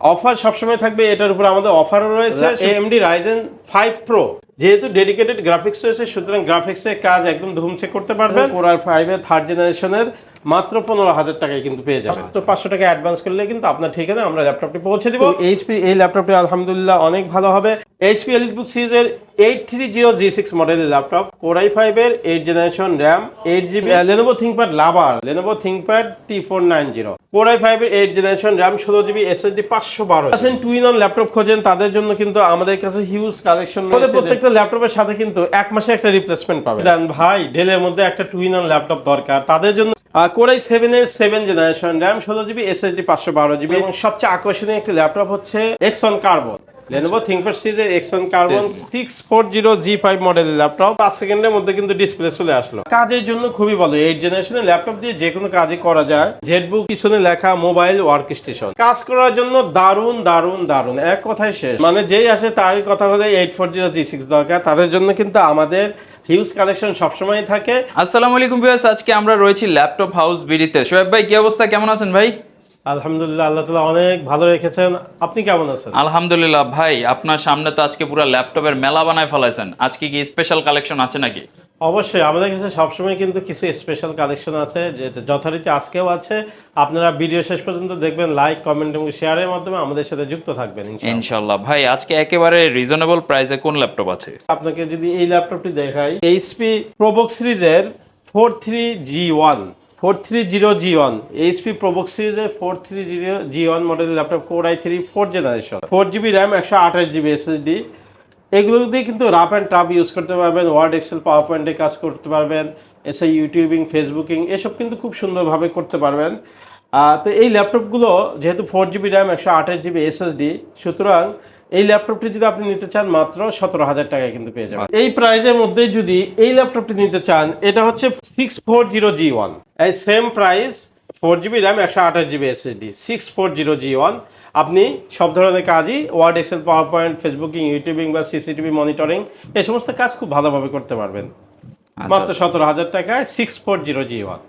Offer সবসময় থাকবে, এটার উপর আমাদের অফারও রয়েছে। AMD Ryzen 5 Pro যেহেতু ডেডিকেটেড গ্রাফিক্স রয়েছে, সুতরাং গ্রাফিক্সের কাজ একদম ধুমছে করতে পারবেন। Core i5 এর 3rd জেনারেশনের মাত্র 15,000 টাকায় কিন্তু পেয়ে যাবেন। তো 500 টাকা অ্যাডভান্স করলে কিন্তু আপনার ঠিকানা আমরা ল্যাপটপটি পৌঁছে দিব। HP এই ল্যাপটপটি আলহামদুলিল্লাহ অনেক ভালো হবে। HP EliteBook সিরিজের 830G6 মডেলের ল্যাপটপ, Core i5 এর 8 generation RAM, 8GB Lenovo ThinkPad Lava, Lenovo ThinkPad T490, Core i5 এর 8 জেনারেশন RAM, 16GB SSD, 512। আসেন টুইন অন ল্যাপটপ খোঁজেন, তাদের জন্য কিন্তু আমাদের কাছে হিউজ কালেকশন রয়েছে। প্রত্যেকটা ল্যাপটপের সাথে কিন্তু 1 মাসে একটা রিপ্লেসমেন্ট পাবেন। দেন ভাই ডেলের মধ্যে একটা টুইন অন ল্যাপটপ দরকার, তাদের জন্য Core i7 এর 7 generation RAM, 16GB SSD, 512GB এবং সবচেয়ে আকর্ষণীয় একটি ল্যাপটপ হচ্ছে Xeon Carbon, Lenovo ThinkPad সিরিজের Xeon Carbon 640G5 মডেলের ল্যাপটপ। 5 সেকেন্ডের মধ্যে কিন্তু ডিসপ্লে চলে আসলো। কাজের জন্য খুবই ভালো। 8 জেনারেশনের ল্যাপটপ দিয়ে যে কোনো কাজই করা যায়। জেটবুক পিছনে লেখা মোবাইল ওয়ার্ক স্টেশন, কাজ করার জন্য দারুণ দারুণ দারুণ, এক কথায় শেষ। মানে যেই আসে তারই কথা হলে 840G6 দরকার, তাদের জন্য কিন্তু আমাদের হিউজ কালেকশন সবসময় থাকে। আসসালামু আলাইকুম ভিউয়ার্স, আজকে আমরা রয়েছি ল্যাপটপ হাউস বিডিতে। শোয়েব ভাই কি অবস্থা, কেমন আছেন ভাই? আলহামদুলিল্লাহ, আল্লাহ তাআলা অনেক ভালো রেখেছেন। আপনি কেমন আছেন? আলহামদুলিল্লাহ ভাই, আপনার সামনে তো আজকে পুরো ল্যাপটপের মেলা বানায় ফেলাইছেন। আজকে কি স্পেশাল কালেকশন আছে নাকি? অবশ্যই আমাদের কাছে সবসময় কিন্তু কিছু স্পেশাল কালেকশন আছে, যে যথারীতি আজকেও আছে। আপনারা ভিডিও শেষ পর্যন্ত দেখবেন, লাইক, কমেন্ট এবং শেয়ারের মাধ্যমে আমাদের সাথে যুক্ত থাকবেন ইনশাআল্লাহ। ভাই আজকে একেবারে রিজনেবল প্রাইসে কোন ল্যাপটপ আছে? আপনাকে যদি এই ল্যাপটপটি দেখাই, HP ProBook সিরিজের 43G1 HP ProBook সিরিজের 43G1 মডেলের laptop, Core i3 4th generation, 4GB RAM, 128GB SSD। এগুলো দিয়ে কিন্তু রাফ অ্যান্ড টাফ ইউজ করতে পারবেন, ওয়ার্ড, এক্সেল, পাওয়ার পয়েন্টে কাজ করতে পারবেন, এসে ইউটিউবিং, ফেসবুকিং এসব কিন্তু খুব সুন্দরভাবে করতে পারবেন। তো এই ল্যাপটপগুলো যেহেতু 4GB RAM, 128GB SSD, সুতরাং এই ল্যাপটপটি যদি আপনি নিতে চান মাত্র 17,000 টাকায় কিন্তু পেয়ে যাবেন। এই প্রাইজের মধ্যে যদি এই ল্যাপটপটি নিতে চান, এটা হচ্ছে 640G1, এই same price, 4GB RAM, 128GB SSD, 640G1। আপনি সব ধরনের কাজই Word, Excel, PowerPoint, facebooking, youtubing বা সিসিটিভি মনিটরিং এই সমস্ত কাজ খুব ভালোভাবে করতে পারবেন মাত্র 17,000 টাকায় 640G1।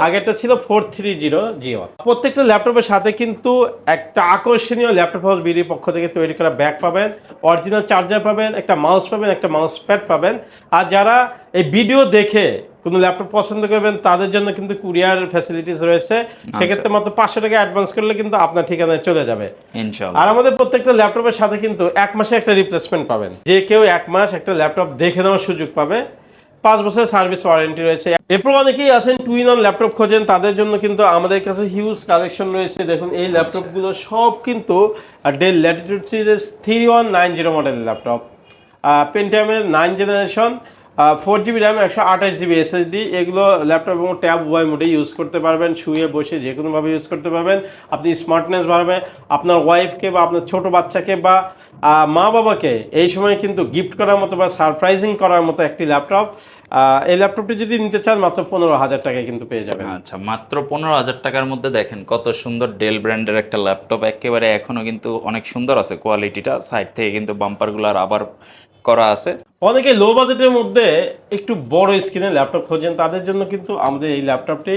আগেরটা ছিল 430G1। প্রত্যেকটা ল্যাপটপের সাথে কিন্তু একটা আকর্ষণীয় ল্যাপটপ হাউস বিডির পক্ষ থেকে তৈরি করা ব্যাগ পাবেন, অরিজিনাল চার্জার পাবেন, একটা মাউস পাবেন, একটা মাউস প্যাড পাবেন। আর যারা এই ভিডিও দেখে কোনো ল্যাপটপ পছন্দ করবেন, তাদের জন্য কিন্তু কুরিয়ার ফ্যাসিলিটিস রয়েছে। সেক্ষেত্রে মাত্র 500 টাকা অ্যাডভান্স করলে কিন্তু আপনার ঠিকানায় চলে যাবে ইনশাআল্লাহ। আর আমাদের প্রত্যেকটা ল্যাপটপের সাথে কিন্তু 1 মাসে একটা রিপ্লেসমেন্ট পাবেন। যে কেউ 1 মাস একটা ল্যাপটপ দেখে নেওয়ার সুযোগ পাবে। 5 বছরের সার্ভিস ওয়ারেন্টি রয়েছে। এরপর অনেকেই আছেন টুইন অন ল্যাপটপ খোঁজেন, তাদের জন্য কিন্তু আমাদের কাছে হিউজ কালেকশন রয়েছে। দেখুন এই ল্যাপটপগুলো সব কিন্তু ডেল ল্যাটিটিউড সিরিজ 3190 মডেলের ল্যাপটপ, পেন্টিয়ামের 9 generation, 4GB RAM, 128GB SSD। এগুলো ল্যাপটপ এবং ট্যাব উভয় মোডে ইউজ করতে পারবেন, শুয়ে বসে যে কোনোভাবে ইউজ করতে পারবেন। আপনি স্মার্টনেস বাড়বে, আপনার ওয়াইফকে বা আপনার ছোট বাচ্চাকে বা মা বাবাকে এই সময় কিন্তু গিফট করার মতো বা সারপ্রাইজিং করার মতো একটি ল্যাপটপ। এই ল্যাপটপটি যদি নিতে চান মাত্র 15,000 টাকায় কিন্তু পেয়ে যাবেন। আচ্ছা, মাত্র 15,000 টাকার মধ্যে দেখেন কত সুন্দর ডেল ব্র্যান্ডের একটা ল্যাপটপ, একেবারে এখনো কিন্তু অনেক সুন্দর আছে কোয়ালিটিটা। সাইড থেকে কিন্তু বাম্পারগুলো আবার করা আছে। অনেকে লো বাজেটের মধ্যে একটু বড় স্ক্রিনের ল্যাপটপ খোঁজেন, তাদের জন্য কিন্তু আমাদের এই ল্যাপটপটি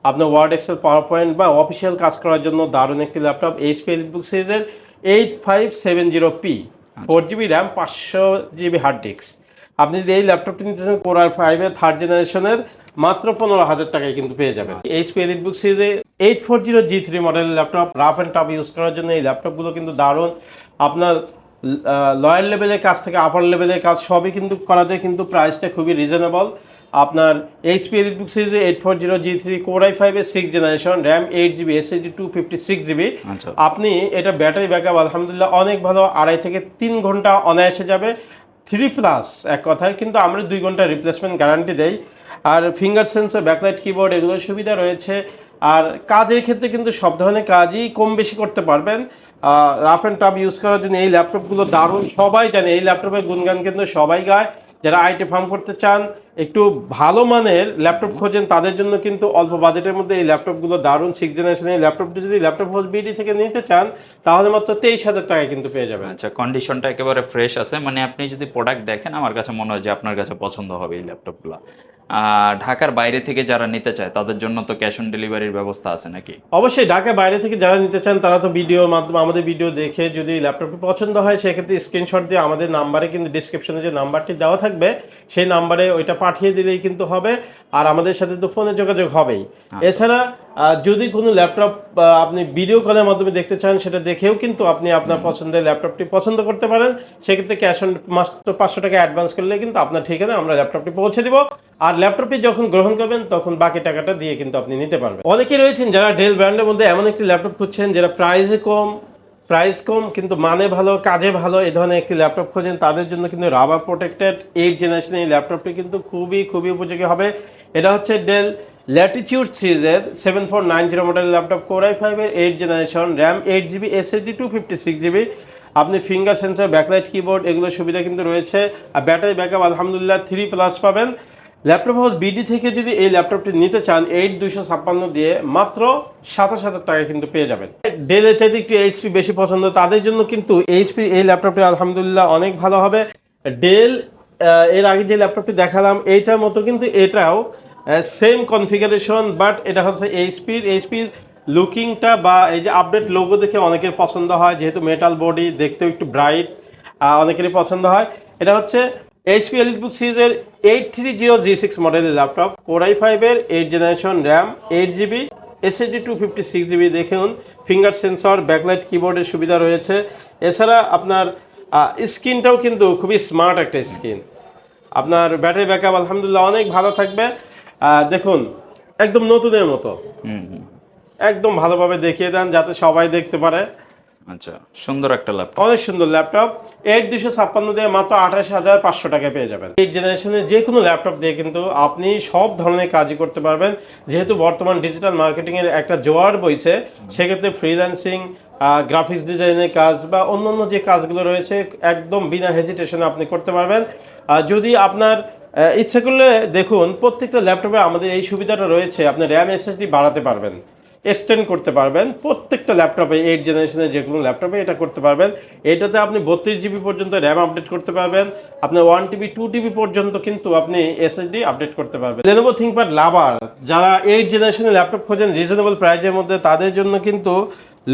আপনার ওয়ার্ড, এক্সেল, পাওয়ার পয়েন্ট বা অফিসিয়াল কাজ করার জন্য দারুণ একটি ল্যাপটপ। HP EliteBook সিরিজের 8570P, 4GB RAM, 500GB hard disk. আপনি যদি এই ল্যাপটপটি নিতে চান Core i5 এর 3rd জেনারেশনের, মাত্র 15,000 টাকায় কিন্তু পেয়ে যাবেন। HP EliteBook সিরিজের 840G3 মডেলের laptop, rough and tough use করার জন্য এই ল্যাপটপগুলো কিন্তু দারুণ। আপনার লয়ার লেভেলের কাজ থেকে আপার লেভেলের কাজ সবই কিন্তু করাতে কিন্তু প্রাইসটা খুবই রিজনেবল। আপনার HP EliteBook সিরিজে 840G3, Core i5 এর 6 generation, RAM, 8GB SSD, 256GB। আপনি এটা ব্যাটারি ব্যাকআপ আলহামদুলিল্লাহ অনেক ভালো, 2.5 থেকে 3 ঘন্টা অনায়াসে যাবে। 3+ এক কথায়, কিন্তু আমরা 2 ঘন্টা রিপ্লেসমেন্ট গ্যারান্টি দেই। আর ফিঙ্গার সেন্সর, ব্যাকলাইট কিবোর্ড এগুলোর সুবিধা রয়েছে। আর কাজের ক্ষেত্রে কিন্তু সব ধরনের কাজই কম বেশি করতে পারবেন। রাফ অ্যান্ড টাফ ইউজ করার জন্য এই ল্যাপটপগুলো দারুণ। সবাই জানে এই ল্যাপটপের গুণগান কিন্তু সবাই গায়। যারা আইটি ফার্ম করতে চান, একটু ভালো মানের ল্যাপটপ খোঁজেন তাদের জন্য কিন্তু অল্প বাজেটের মধ্যে এই ল্যাপটপগুলো দারুণ। 6th জেনারেশনের এই ল্যাপটপটি যদি ল্যাপটপ হাউস বিডি থেকে নিতে চান তাহলে মাত্র 23,000 টাকায় কিন্তু পেয়ে যাবেন। আচ্ছা, কন্ডিশনটা একেবারে ফ্রেশ আছে, মানে আপনি যদি প্রোডাক্ট দেখেন আমার কাছে মনে হয় যে আপনার কাছে পছন্দ হবে এই ল্যাপটপগুলো। ঢাকার বাইরে থেকে যারা নিতে চায় তাদের জন্য তো ক্যাশ অন ডেলিভারির ব্যবস্থা আছে নাকি? অবশ্যই ঢাকার বাইরে থেকে যারা নিতে চান তারা তো ভিডিওর মাধ্যমে আমাদের ভিডিও দেখে যদি ল্যাপটপটি পছন্দ হয় সেক্ষেত্রে স্ক্রিনশট দিয়ে আমাদের নাম্বারে কিন্তু ডিসক্রিপশনে যে নাম্বারটি দেওয়া থাকবে সেই নাম্বারে ওইটা পাঠিয়ে দিলেই কিন্তু হবে। আর আমাদের সাথে তো ফোনে যোগাযোগ হবেই। এছাড়া যদি কোনো ল্যাপটপ আপনি ভিডিও কলের মাধ্যমে দেখতে চান সেটা দেখেও কিন্তু আপনি আপনার পছন্দের ল্যাপটপটি পছন্দ করতে পারেন। সেক্ষেত্রে ক্যাশ অন মাত্র 500 টাকা অ্যাডভান্স করলে কিন্তু আপনার ঠিকানা আমরা ল্যাপটপটি পৌঁছে দিব। আর ল্যাপটপটি যখন গ্রহণ করবেন তখন বাকি টাকাটা দিয়ে কিন্তু আপনি নিতে পারবেন। অনেকেই রয়েছেন যারা ডেল ব্র্যান্ডের মধ্যে এমন একটি ল্যাপটপ খুঁজছেন যেটা প্রাইস কম কিন্তু মানে ভালো, কাজে ভালো, এই ধরনের একটি ল্যাপটপ খোঁজেন তাদের জন্য কিন্তু রাবার প্রোটেক্টেড 8th জেনারেশনের এই ল্যাপটপটি কিন্তু খুবই উপযোগী হবে। এটা হচ্ছে ডেল ল্যাটিটিউড সিরিজের 7490 মডেলের ল্যাপটপ, কোর i5 এর 8th generation, RAM 8GB, SSD 256GB। আপনি ফিঙ্গার সেন্সর, ব্যাকলাইট কিবোর্ড এগুলোর সুবিধা কিন্তু রয়েছে। আর ব্যাটারি ব্যাকআপ আলহামদুলিল্লাহ 3+ পাবেন। ল্যাপটপ হাউস বিডি থেকে যদি এই ল্যাপটপটি নিতে চান 8256 দিয়ে মাত্র 27,000 টাকা কিন্তু পেয়ে যাবেন। ডেলের চাইতে একটু এইচপি বেশি পছন্দ তাদের জন্য কিন্তু এইচপি এই ল্যাপটপটি আলহামদুলিল্লাহ অনেক ভালো হবে। ডেল এর আগে যে ল্যাপটপটি দেখালাম এইটার মতো কিন্তু এটাও সেম কনফিগারেশন, বাট এটা হচ্ছে এইচপির লুকিংটা বা এই যে আপডেট লোগো দেখে অনেকের পছন্দ হয়, যেহেতু মেটাল বডি দেখতেও একটু ব্রাইট, অনেকেরই পছন্দ হয়। এটা হচ্ছে এইচপি এলিটবুক সিরিজের 830G6 মডেলের ল্যাপটপ, কোর i5 এর 8th generation, RAM 8GB, SSD 256GB। দেখুন ফিঙ্গার সেন্সর, ব্যাকলাইট কিবোর্ডের সুবিধা রয়েছে। এছাড়া আপনার স্ক্রিনটাও কিন্তু খুবই স্মার্ট একটা স্ক্রিন। আপনার ব্যাটারি ব্যাকআপ আলহামদুলিল্লাহ অনেক ভালো থাকবে। দেখুন একদম নতুনের মতো, একদম ভালোভাবে দেখিয়ে দেন যাতে সবাই দেখতে পারে। আচ্ছা, সুন্দর একটা ল্যাপটপ, অনেক সুন্দর ল্যাপটপ। 8256 দিয়ে মাত্র 28,500 টাকায় পেয়ে যাবেন। এই জেনারেশনের যে কোনো ল্যাপটপ দিয়ে কিন্তু আপনি সব ধরনের কাজই করতে পারবেন। যেহেতু বর্তমান ডিজিটাল মার্কেটিং এর একটা জোয়ার বইছে, সেক্ষেত্রে ফ্রিল্যান্সিং, গ্রাফিক্স ডিজাইনের কাজ বা অন্যান্য যে কাজগুলো রয়েছে একদম বিনা হেজিটেশনে আপনি করতে পারবেন। যদি আপনার ইচ্ছা করলে দেখুন প্রত্যেকটা ল্যাপটপে আমাদের এই সুবিধাটা রয়েছে, আপনি র্যাম SSD বাড়াতে পারবেন, এক্সটেন্ড করতে পারবেন। প্রত্যেকটা ল্যাপটপে 8th জেনারেশনের যে কোনো ল্যাপটপে এটা করতে পারবেন। এটাতে আপনি 32GB পর্যন্ত র্যাম আপডেট করতে পারবেন, আপনার 1TB 2TB পর্যন্ত কিন্তু আপনি SSD আপডেট করতে পারবেন। Lenovo ThinkPad লাভার যারা 8th জেনারেশনের ল্যাপটপ খোঁজেন রিজনেবল প্রাইসের মধ্যে তাদের জন্য কিন্তু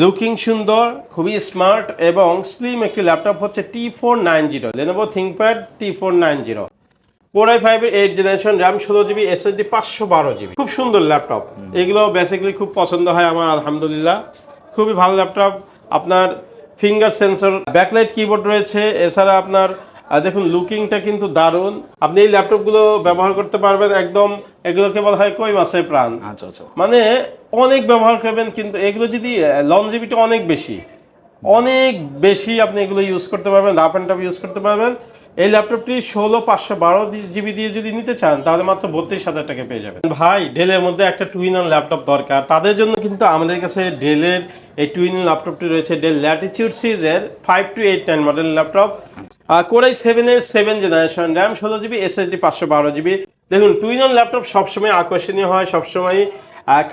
লুকিং সুন্দর, খুবই স্মার্ট এবং স্লিম একটি ল্যাপটপ হচ্ছে T490, Lenovo ThinkPad T490, core i5 এর 8th generation, RAM 16GB, SSD 512GB। খুব সুন্দর ল্যাপটপ, এগুলো বেসিক্যালি খুব পছন্দ হয় আমার আলহামদুলিল্লাহ। খুবই ভালো ল্যাপটপ। আপনার ফিঙ্গার সেন্সর, ব্যাকলাইট কিবোর্ড রয়েছে। এছাড়া আপনার দেখুন লুকিংটা কিন্তু দারুণ। আপনি এই ল্যাপটপগুলো ব্যবহার করতে পারবেন একদম, এগুলোকে বলা হয় কই মাছের প্রাণ। আচ্ছা, মানে অনেক ব্যবহার করবেন, কিন্তু এগুলো যদি লনজিভিটি অনেক বেশি আপনি এগুলো ইউজ করতে পারবেন, রাফ অ্যান্ড টাফ ইউজ করতে পারবেন। এই ল্যাপটপটি 16512GB দিয়ে যদি নিতে চান তাহলে মাত্র 32,000 টাকা পেয়ে যাবেন। ভাই ডেলের মধ্যে একটা টুইন-অন ল্যাপটপ দরকার, তাদের জন্য কিন্তু আমাদের কাছে ডেলের এই টুইন-অন ল্যাপটপটি রয়েছে। ডেল ল্যাটিটিউড সিরিজের 5289 মডেল ল্যাপটপ, কোর i7 এর 7th generation, RAM 16GB, SSD 512GB। দেখুন টুইন-অন ল্যাপটপ সবসময় আকর্ষণীয় হয়, সবসময়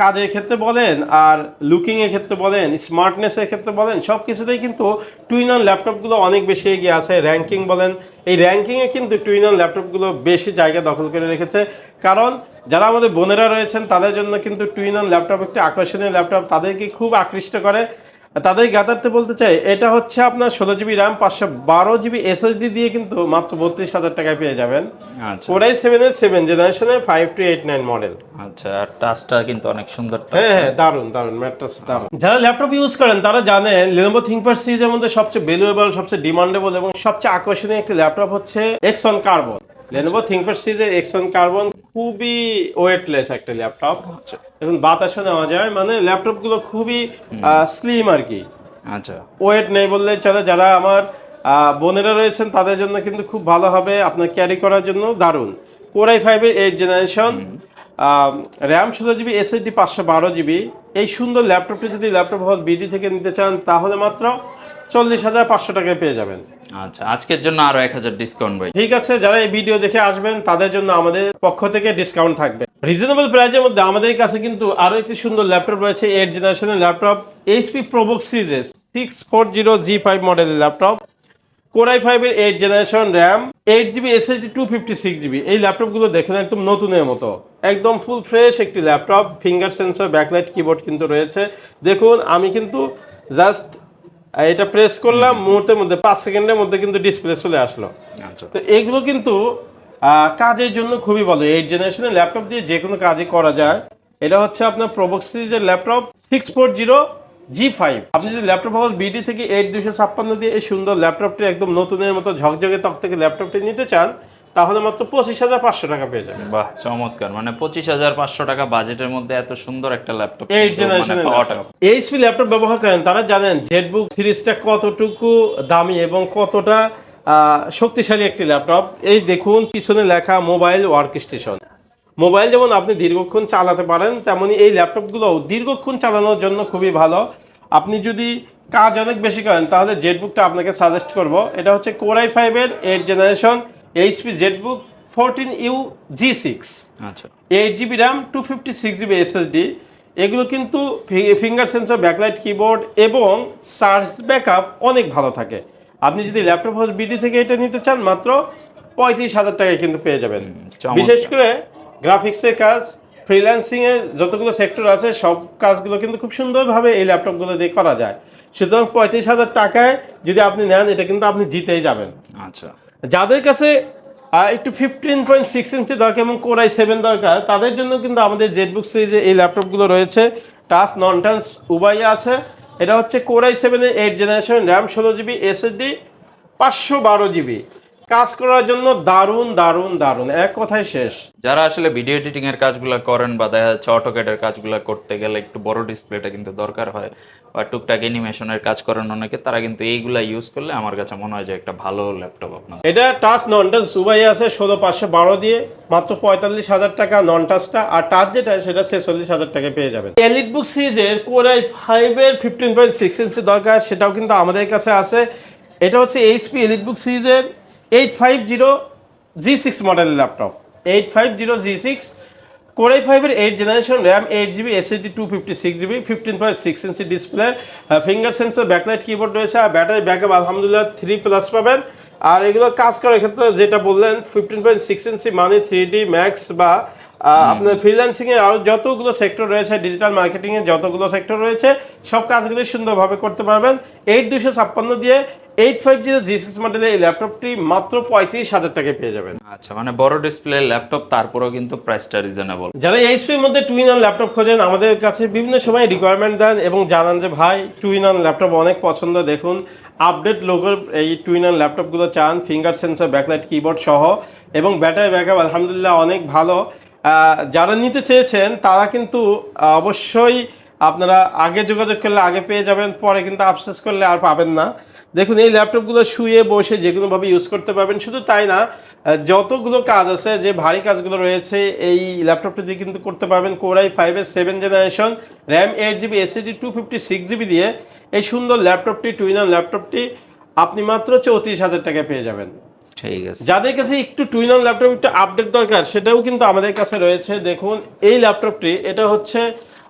কাজের ক্ষেত্রে বলেন আর লুকিংয়ের ক্ষেত্রে বলেন, স্মার্টনেসের ক্ষেত্রে বলেন, সব কিছুতেই কিন্তু টুইন-অন ল্যাপটপগুলো অনেক বেশি এগিয়ে আছে। র্যাঙ্কিং বলেন, এই র্যাঙ্কিংয়ে কিন্তু টুইন-অন ল্যাপটপগুলো বেশি জায়গা দখল করে রেখেছে। কারণ যারা আমাদের বোনেরা রয়েছেন তাদের জন্য কিন্তু টুইন-অন ল্যাপটপ একটি আকর্ষণীয় ল্যাপটপ, তাদেরকে খুব আকৃষ্ট করে। তাদের গাদারতে বলতে চাই এটা হচ্ছে আপনার 16GB র্যাম 512GB SSD দিয়ে কিন্তু মাত্র 32,000 টাকায় পেয়ে যাবেন। আচ্ছা, কোর i7 এর 7th জেনারেশনের 5289 মডেল। আচ্ছা, টাচটা কিন্তু অনেক সুন্দর টাচ। হ্যাঁ দারুন ম্যাট্রেস দারুন। যারা ল্যাপটপ ইউজ করেন তারা জানেন Lenovo ThinkPad সিরিজের মধ্যে সবচেয়ে ভ্যালুয়েবল, সবচেয়ে ডিমান্ডেবল এবং সবচেয়ে আকর্ষণীয় একটি ল্যাপটপ হচ্ছে X1 কার্বন। Lenovo ThinkPad সিরিজের X1 কার্বন খুবই ওয়েটলেস একটা ল্যাপটপ। এখন বাতাসে নেওয়া যায়, মানে ল্যাপটপগুলো খুবই স্লিম আর কি। আচ্ছা, ওয়েট নেই বললে চলে। যারা আমার বোনেরা রয়েছেন তাদের জন্য কিন্তু খুব ভালো হবে, আপনার ক্যারি করার জন্য দারুণ। কোর i5 এর 8th generation, RAM 16GB, SSD 512GB। এই সুন্দর ল্যাপটপটি যদি ল্যাপটপ হাউস বিডি থেকে নিতে চান তাহলে মাত্র 40,500 টাকায় পেয়ে যাবেন। আচ্ছা, আজকের জন্য আরো 1000 ডিসকাউন্ট ভাই। ঠিক আছে, যারা এই ভিডিও দেখে আসবেন তাদের জন্য আমাদের পক্ষ থেকে ডিসকাউন্ট থাকবে। রিজনেবল প্রাইসের মধ্যে আমাদের কাছে কিন্তু আরো একটি সুন্দর ল্যাপটপ রয়েছে, 8 জেনারেশনের ল্যাপটপ, এইচপি প্রোবুক সিরিজের 640G5 মডেলের ল্যাপটপ, কোর i5 এর 8 generation RAM, 8GB SSD, 256GB। এই ল্যাপটপগুলো দেখুন একদম নতুনের মতো, একদম ফুল ফ্রেশ একটি laptop. Finger sensor, backlight keyboard কিন্তু রয়েছে। দেখুন আমি কিন্তু জাস্ট এটা প্রেস করলাম, মুহূর্তের মধ্যে 5 সেকেন্ডের মধ্যে কিন্তু ডিসপ্লে চলে আসলো। আচ্ছা, তো এগুলো কিন্তু কাজের জন্য খুবই ভালো। 8 জেনারেশনের ল্যাপটপ দিয়ে যে কোনো কাজই করা যায়। এটা হচ্ছে আপনার প্রোবুক সিরিজের ল্যাপটপ 640G5। আপনি যদি ল্যাপটপ হাউস বিডি থেকে 8256 দিয়ে এই সুন্দর ল্যাপটপটি একদম নতুনের মতো ঝকঝকে তকতকে ল্যাপটপটি নিতে চান, তাহলে মাত্র 25,500 টাকা পেয়ে যাবেন। বাহ চমৎকার, মানে 25,500 টাকা বাজেটের মধ্যে এত সুন্দর একটা ল্যাপটপ 8 জেনারেশনের ল্যাপটপ। এইচপি ল্যাপটপ ব্যবহার করেন তারা জানেন জেটবুক সিরিজটা কতটুকু দামি এবং কতটা শক্তিশালী একটি ল্যাপটপ। এই দেখুন পিছনে লেখা মোবাইল ওয়ার্ক স্টেশন। মোবাইল যেমন আপনি দীর্ঘক্ষণ চালাতে পারেন, তেমনি এই ল্যাপটপগুলোও দীর্ঘক্ষণ চালানোর জন্য খুবই ভালো। আপনি যদি কাজ অনেক বেশি করেন তাহলে জেটবুকটা আপনাকে সাজেস্ট করব। এটা হচ্ছে কোর i5 এর 8 generation HP Jetbook 14U G6, আচ্ছা, 8GB র্যাম, 256GB SSD। এগুলো কিন্তু ফিঙ্গার সেন্সর, ব্যাকলাইট কিবোর্ড এবং চার্জ ব্যাকআপ অনেক ভালো থাকে। আপনি যদি ল্যাপটপ হাউস বিডি থেকে এটা নিতে চান মাত্র 35,000 টাকায় কিন্তু পেয়ে যাবেন। চমৎকার। বিশেষ করে গ্রাফিক্সের কাজ, ফ্রিল্যান্সিং এর যতগুলো সেক্টর আছে সব কাজগুলো কিন্তু খুব সুন্দরভাবে এই ল্যাপটপগুলো দিয়ে করা যায়। সুতরাং 35,000 টাকায় যদি আপনি নেন এটা কিন্তু আপনি জিতেই যাবেন। আচ্ছা, যাদের কাছে একটু 15.6 ইঞ্চি দরকার এবং কোর i7 দরকার, তাদের জন্য কিন্তু আমাদের জেটবুক সিরিজে এই ল্যাপটপগুলো রয়েছে। টাচ নন টাচ উভয়ই আছে। এটা হচ্ছে কোর i7 এর 8 generation RAM, 16GB SSD, 512GB। কাজ করার জন্য দারুণ দারুণ দারুণ, এক কথায় শেষ। যারা আসলে ভিডিও এডিটিং এর কাজগুলো করেন বা দেখা যাচ্ছে অটোক্যাডের কাজগুলো করতে গেলে একটু বড় ডিসপ্লেটা কিন্তু দরকার হয়, বা টুকটাক অ্যানিমেশনের কাজ করেন অনেকে, তারা কিন্তু এইগুলা ইউজ করলে আমার কাছে মনে হয় যে একটা ভালো ল্যাপটপ আপনার। এটা টাচ নন টাচ উভয়ই আছে। 16,512 দিয়ে মাত্র 45,000 টাকা নন টাচটা, আর টাচ যেটা সেটা 46,000 টাকায় পেয়ে যাবেন। এলিটবুক সিরিজের কোর i5 এর 15.6 ইঞ্চি দরকার, সেটাও কিন্তু আমাদের কাছে আছে। এটা হচ্ছে এইচপি এলিটবুক সিরিজের 850G6 মডেলের ল্যাপটপ, 850G6, কোর i5 এর 8 generation RAM, 8GB SSD, 256GB, 15.6 inch display, finger sensor, backlight keyboard রয়েছে, আর ব্যাটারি ব্যাকআপ আলহামদুলিল্লাহ 3+ পাবেন। আর এগুলো কাজ করার ক্ষেত্রে যেটা বললেন 15.6 ইঞ্চি মানে 3D ম্যাক্স বা আপনার ফ্রিল্যান্সিং এর আরো যতগুলো সেক্টর রয়েছে, ডিজিটাল মার্কেটিং এর যতগুলো সেক্টর রয়েছে, সব কাজগুলো সুন্দরভাবে করতে পারবেন। 8256 দিয়ে 850G6 মডেলের এই ল্যাপটপটি মাত্র 35,000 টাকায় পেয়ে যাবেন। আচ্ছা, মানে বড় ডিসপ্লে ল্যাপটপ, তারপরেও কিন্তু প্রাইসটা রিজনেবল। যারা এইচপির মধ্যে টু ইন ওয়ান ল্যাপটপ খোঁজেন, আমাদের কাছে বিভিন্ন সময় রিকোয়ারমেন্ট দেন এবং জানান যে ভাই টু ইন ওয়ান ল্যাপটপ অনেক পছন্দ, দেখুন আপডেট লোগোর এই টু ইন ওয়ান ল্যাপটপগুলো চান, ফিঙ্গার সেন্সর, ব্যাকলাইট কিবোর্ড সহ, এবং ব্যাটারি ব্যাকআপ আলহামদুলিল্লাহ অনেক ভালো। যারা নিতে চেয়েছেন তারা কিন্তু অবশ্যই আপনারা আগে যোগাযোগ করলে আগে পেয়ে যাবেন, পরে কিন্তু আফসোস করলে আর পাবেন না। দেখুন এই ল্যাপটপগুলো শুয়ে বসে যে কোনোভাবে ইউজ করতে পারবেন। শুধু তাই না, যতগুলো কাজ আছে, যে ভারী কাজগুলো রয়েছে এই ল্যাপটপটি দিয়ে কিন্তু করতে পারবেন। কোর i5 এর 7 generation RAM, 8GB SSD, 256GB দিয়ে এই সুন্দর ল্যাপটপটি, টু ইন ওয়ান ল্যাপটপটি আপনি মাত্র 34,000 টাকায় পেয়ে যাবেন। ঠিক আছে, যাদের কাছে একটু টু ইন ওয়ান ল্যাপটপ একটু আপডেট দরকার, সেটাও কিন্তু আমাদের কাছে রয়েছে। দেখুন এই ল্যাপটপটি, এটা হচ্ছে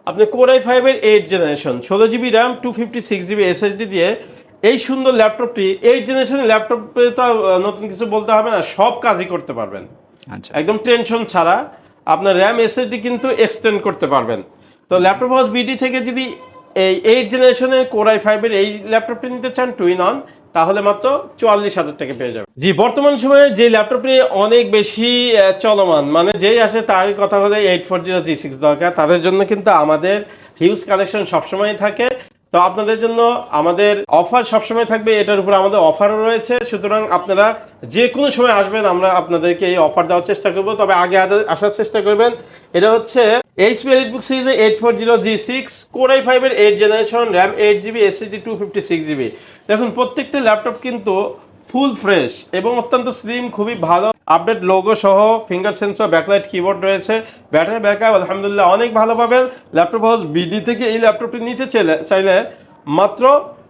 আপনি কোর i5 এর 8 generation, 16GB RAM, 256GB SSD দিয়ে এই সুন্দর ল্যাপটপটি, 8 জেনারেশনের ল্যাপটপে তো নতুন কিছু বলতে হবে না, সব কাজই করতে পারবেন আচ্ছা, একদম টেনশন ছাড়া। আপনার র্যাম SSD কিন্তু এক্সটেন্ড করতে পারবেন। তো ল্যাপটপ হাউস বিডি থেকে যদি এই 8 জেনারেশনের কোর i5 এর এই ল্যাপটপটি নিতে চান টু ইন ওয়ান, তাহলে মাত্র 44,000 টাকা পেয়ে যাবেন। জি, বর্তমান সময়ে যে ল্যাপটপটি অনেক বেশি চলমান, মানে যেই আসে তার কথা হলে 840G6 দরকার, তাদের জন্য কিন্তু আমাদের হিউজ কালেকশন সবসময় থাকে। তো আপনাদের জন্য আমাদের অফার সবসময় থাকবে, এটার উপর আমাদের অফারও রয়েছে। সুতরাং আপনারা যে কোনো সময় আসবেন, আমরা আপনাদেরকে এই অফার দেওয়ার চেষ্টা করব, তবে আগে আসার চেষ্টা করবেন। এটা হচ্ছে এইচপি এলিটবুক সিরিজের 840G6, কোর i5 এর 8 generation RAM, 8GB SSD, 256GB। দেখুন প্রত্যেকটা ল্যাপটপ কিন্তু ফুল ফ্রেশ এবং অত্যন্ত স্লিম, খুবই ভালো আপডেট লোগো সহ, ফিঙ্গার সেন্সর, ব্যাকলাইট কিবোর্ড রয়েছে, ব্যাটারি ব্যাকআপ আলহামদুলিল্লাহ অনেক ভালো পাবেন। ল্যাপটপ হাউস বিডি থেকে এই ল্যাপটপটি নিতে চাইলে মাত্র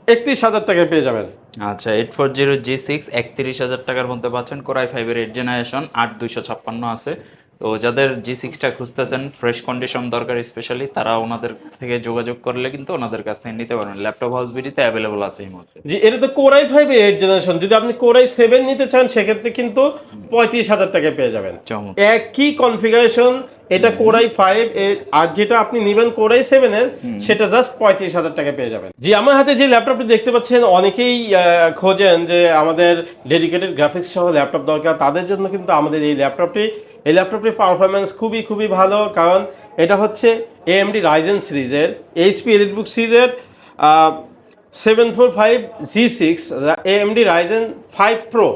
31,000 টাকায় পেয়ে যাবেন। আচ্ছা 840G6 31,000 টাকার মধ্যে পাচ্ছেন। কোরাই 5 এর 8 জেনারেশন 8256 আছে। তো যাদের G6টা খুঁজতেছেন ফ্রেশ কন্ডিশন দরকার স্পেশালি, তারা ওনাদের থেকে যোগাযোগ করলে কিন্তু ওনাদের কাছ থেকে নিতে পারবেন। ল্যাপটপ হাউস বিডিতে অ্যাভেলেবল আছে এই মুহূর্তে। জি, এটা তো কোরাই 5 এর 8 জেনারেশন। যদি আপনি কোরাই 7 নিতে চান সেক্ষেত্রে কিন্তু 35,000 টাকায় পেয়ে যাবেন। চমৎকার। একই কনফিগারেশন, এটা কোরাই 5 এর, আর যেটা আপনি নেবেন কোরাই 7 এর সেটা জাস্ট 35,000 টাকায় পেয়ে যাবেন। জি, আমার হাতে যে ল্যাপটপটি দেখতে পাচ্ছেন, অনেকেই খোঁজেন যে আমাদের ডেডিকেটেড গ্রাফিক্স সহ ল্যাপটপ দরকার, তাদের জন্য কিন্তু আমাদের এই ল্যাপটপটির পারফরমেন্স খুবই ভালো, কারণ এটা হচ্ছে AMD Ryzen সিরিজের HP EliteBook সিরিজের 745G6 AMD Ryzen 5 Pro,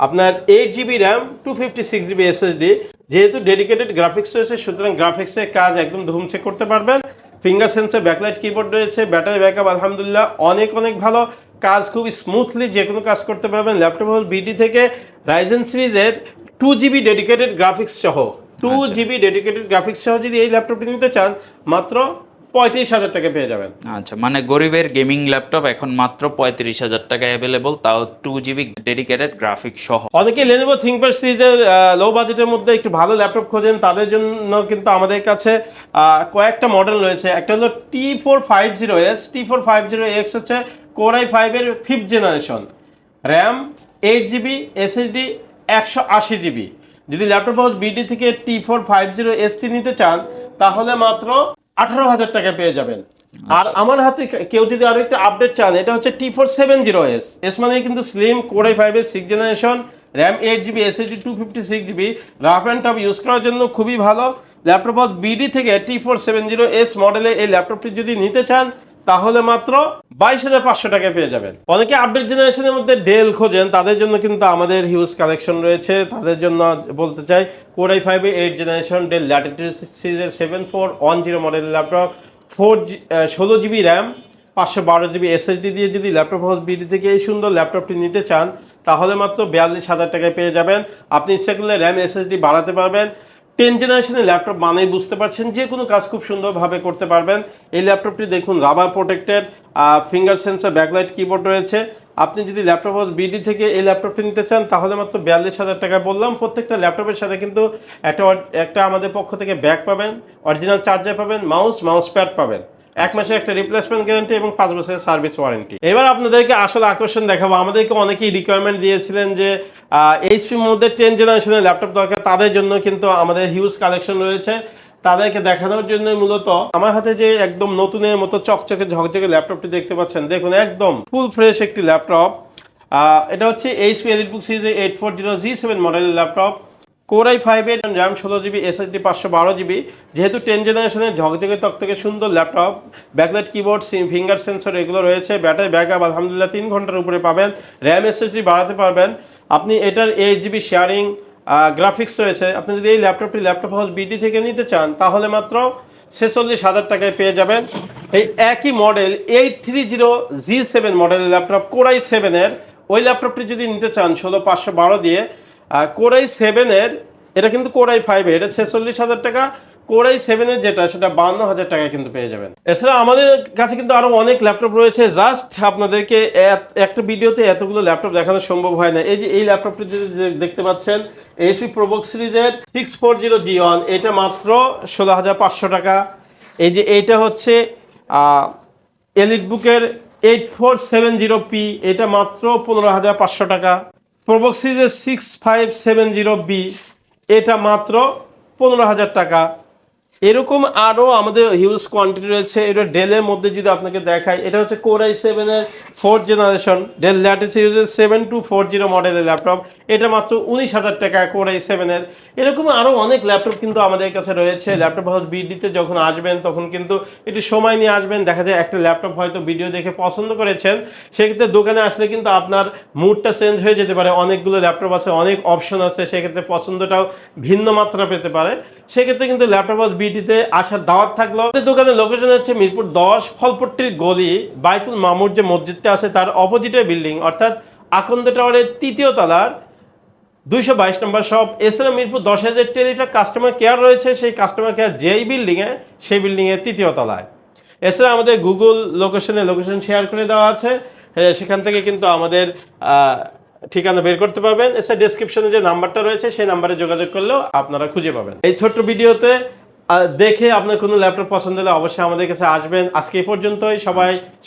আপনার 8GB RAM 256GB SSD। যেহেতু ডেডিকেটেড গ্রাফিক্স রয়েছে সুতরাং গ্রাফিক্সের কাজ একদম ধুমছে করতে পারবেন। ফিঙ্গার সেন্সর ব্যাকলাইট কিবোর্ড রয়েছে, ব্যাটারি ব্যাকআপ আলহামদুলিল্লাহ অনেক ভালো, কাজ খুব স্মুথলি যে কোনো কাজ করতে পারবেন। ল্যাপটপ হল বিডি থেকে রাইজেন সিরিজের 2GB ডেডিকেটেড গ্রাফিক্স সহ 2GB ডেডিকেটেড গ্রাফিক্স সহ যদি এই ল্যাপটপটি নিতে চান মাত্র 35,000 টাকা পেয়ে যাবেন। আচ্ছা, মানে গরিবের গেমিং ল্যাপটপ এখন মাত্র 35,000 টাকায় অ্যাভেলেবল, তাও 2GB ডেডিকেটেড গ্রাফিক্স সহ। অনেকে Lenovo ThinkPad সিরিজের লো বাজেটের মধ্যে একটু ভালো ল্যাপটপ খোঁজেন, তাদের জন্য কিন্তু আমাদের কাছে কয়েকটা মডেল রয়েছে। একটা হলো T450S। T450X হচ্ছে কোরাই 5 এর 5th generation, RAM 8GB, SSD 128GB। যদি ল্যাপটপ হাউস বিডি থেকে T450ST নিতে চান তাহলে মাত্র 18,000 টাকা পেয়ে যাবেন। আর আমার হাতে কেউ যদি আরো একটা আপডেট চান, এটা হচ্ছে T470S। এস মানে কিন্তু স্লিম, কোরাই 5 এর 6th generation, RAM 8GB, SSD 256GB, rough and tough use করার জন্য খুবই ভালো। ল্যাপটপ হাউস বিডি থেকে T470S মডেলের এই ল্যাপটপটি যদি নিতে চান তাহলে মাত্র 22,500 টাকায় পেয়ে যাবেন। অনেকে আপডেট জেনারেশনের মধ্যে ডেল খোঁজেন, তাদের জন্য কিন্তু আমাদের হিউজ কালেকশন রয়েছে। তাদের জন্য বলতে চাই কোরাই 5 এর 8th জেনারেশন ডেল ল্যাটিটিউড সিরিজের 7410 মডেলের laptop, 16GB RAM 512GB SSD দিয়ে যদি ল্যাপটপ হাউস বিডি থেকে এই সুন্দর ল্যাপটপটি নিতে চান তাহলে মাত্র 42,000 টাকায় পেয়ে যাবেন। আপনি ইচ্ছা করলে র্যাম SSD বাড়াতে পারবেন। 10 জেনারেশনের ল্যাপটপ মানেই বুঝতে পারছেন যে কোনো কাজ খুব সুন্দরভাবে করতে পারবেন। এই ল্যাপটপটি দেখুন rubber protected, finger sensor backlight keyboard রয়েছে। আপনি যদি ল্যাপটপ হাউস বিডি থেকে এই ল্যাপটপটি নিতে চান তাহলে মাত্র 42,000 টাকা। বললাম প্রত্যেকটা ল্যাপটপের সাথে কিন্তু একটা আমাদের পক্ষ থেকে ব্যাগ পাবেন, অরিজিনাল চার্জার পাবেন, মাউস প্যাড পাবেন, 1 মাসের একটা রিপ্লেসমেন্ট গ্যারান্টি এবং 5 বছরের সার্ভিস ওয়ারেন্টি। এবার আপনাদেরকে আসলে আকর্ষণ দেখাবো। আমাদেরকে অনেকেই রিকোয়ারমেন্ট দিয়েছিলেন যে এইচপির মধ্যে 10 জেনারেশনের ল্যাপটপ দরকার, তাদের জন্য কিন্তু আমাদের হিউজ কালেকশন রয়েছে। তাদেরকে দেখানোর জন্য মূলত আমার হাতে যে একদম নতুনের মতো চকচকে ঝকঝকে ল্যাপটপটি দেখতে পাচ্ছেন, দেখুন একদম ফুল ফ্রেশ একটি ল্যাপটপ। এটা হচ্ছে এইচপি EliteBook সিরিজের 840G7 মডেলের ল্যাপটপ, কোরাই 5 এর র্যাম 16GB, SSD 512GB। যেহেতু 10 জেনারেশনের ঝকঝকে তকতকে সুন্দর laptop, backlight keyboard, finger sensor এগুলো রয়েছে, ব্যাটারি ব্যাকআপ আলহামদুলিল্লাহ 3 ঘন্টার উপরে পাবেন, র্যাম SSD বাড়াতে পারবেন। আপনি এটার 8GB শেয়ারিং গ্রাফিক্স রয়েছে। আপনি যদি এই ল্যাপটপ হাউস বিডি থেকে নিতে চান তাহলে মাত্র 46,000 টাকায় পেয়ে যাবেন। এই একই মডেল 830G7 মডেলের ল্যাপটপ কোরাই 7 এর, ওই ল্যাপটপটি যদি নিতে চান 16512 দিয়ে, কোরাই 7 এর, এটা কিন্তু কোরাই 5 এর, এটা 46,000 টাকা। কোরাই 7 এর যেটা সেটা 52,000 টাকায় কিন্তু পেয়ে যাবেন। এছাড়া আমাদের কাছে কিন্তু আরো অনেক ল্যাপটপ রয়েছে, জাস্ট আপনাদেরকে একটা ভিডিওতে এতগুলো ল্যাপটপ দেখানো সম্ভব হয় না। এই যে এই ল্যাপটপটি দেখতে পাচ্ছেন এইচপি প্রোবুক সিরিজের 640G1, এটা মাত্র 16,500 টাকা। এই যে এইটা হচ্ছে EliteBook-এর 8470P, এটা মাত্র 15,500 টাকা। প্রোবুক সিরিজের 6570B, এটা মাত্র 15,000 টাকা। এরকম আরও আমাদের হিউজ কোয়ান্টিটি রয়েছে। এটা ডেলের মধ্যে যদি আপনাকে দেখাই, এটা হচ্ছে কোরাই 7 এর 4th জেনারেশন ডেল ল্যাটিটিউড সিরিজের 7240 মডেলের ল্যাপটপ, এটা মাত্র 19,000 টাকা কোরাই 7 এর। এরকম আরও অনেক ল্যাপটপ কিন্তু আমাদের কাছে রয়েছে। ল্যাপটপ হাউস বিডিতে যখন আসবেন তখন কিন্তু একটু সময় নিয়ে আসবেন। দেখা যায় একটা ল্যাপটপ হয়তো ভিডিও দেখে পছন্দ করেছেন, সেক্ষেত্রে দোকানে আসলে কিন্তু আপনার মুডটা চেঞ্জ হয়ে যেতে পারে। অনেকগুলো ল্যাপটপ আছে, অনেক অপশন আছে, সেক্ষেত্রে পছন্দটাও ভিন্ন মাত্রা পেতে পারে। সেক্ষেত্রে কিন্তু ল্যাপটপ হাউস বিডিতে আসার দাওয়াত থাকলো। দোকানের লোকেশন হচ্ছে মিরপুর 10 ফলপট্টির গলি, বাইতুল মামুর যে মসজিদটা আছে তার অপোজিটের বিল্ডিং, অর্থাৎ আকন্দ টাওয়ারের 3য় তলার 222 নম্বর শপ। এছাড়া মিরপুর 10 যে টেলিটক কাস্টমার কেয়ার রয়েছে, সেই কাস্টমার কেয়ার যেই বিল্ডিংয়ে, সেই বিল্ডিংয়ের 3য় তলায়। এছাড়া আমাদের গুগল লোকেশন শেয়ার করে দেওয়া আছে, সেখান থেকে কিন্তু আমাদের ঠিকানা বের করতে পারবেন। এছাড়া ডেসক্রিপশনে যে নাম্বারটা রয়েছে সেই নাম্বারে যোগাযোগ করলেও আপনারা খুঁজে পাবেন। এই ছোট্ট ভিডিওতে দেখে আপনার কোনো ল্যাপটপ পছন্দ হলে অবশ্যই আমাদের কাছে আসবেন। আজকে এই পর্যন্তই।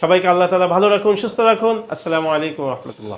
সবাইকে আল্লাহ তাআলা ভালো রাখুন, সুস্থ রাখুন। আসসালামু আলাইকুম ওয়া রাহমাতুল্লাহ।